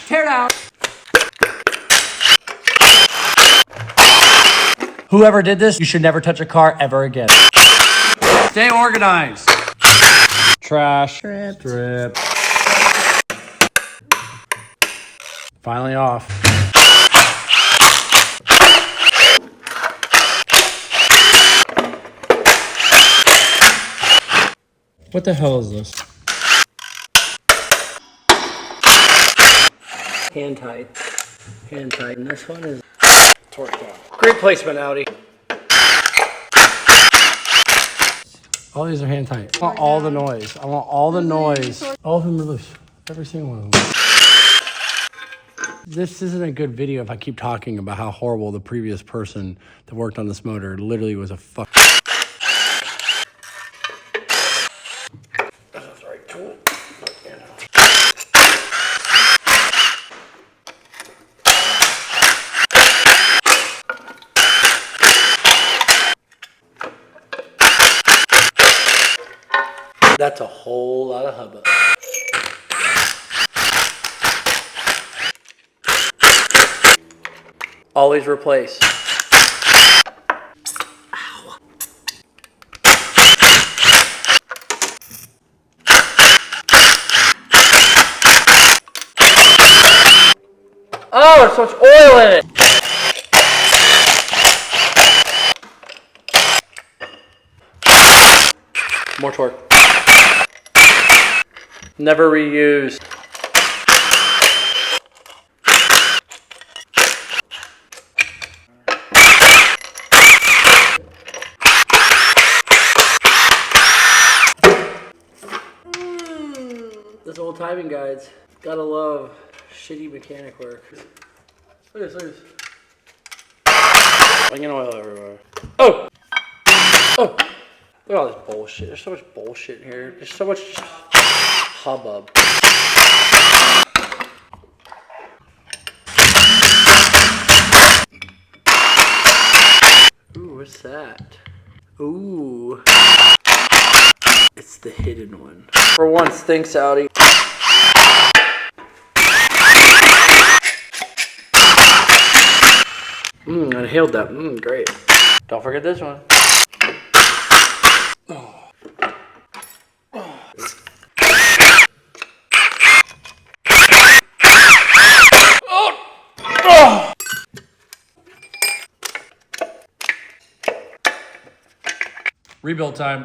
Tear down. Whoever did this, you should never touch a car ever again. Stay organized. Trash. Strip. Finally off. What the hell is this? Hand tight. Hand tight. And this one is torqued out. Great placement, Audi. All these are hand tight. I want all the noise. I want all the noise. All of them are loose. Every single one of them. This isn't a good video if I keep talking about how horrible the previous person that worked on this motor literally was a fuck. That's the right tool. That's a whole lot of hubbub. Always replace. Ow. Oh, there's so much oil in it. More torque. Never reuse. This old timing guides. Gotta love shitty mechanic work. Look at this, look at this. Flinging oil everywhere. Oh! Oh! Look at all this bullshit. There's so much bullshit in here. There's so much hubbub. Ooh, what's that? Ooh. It's the hidden one. For once, thanks, Audi. I inhaled that. Great. Don't forget this one. Rebuild time.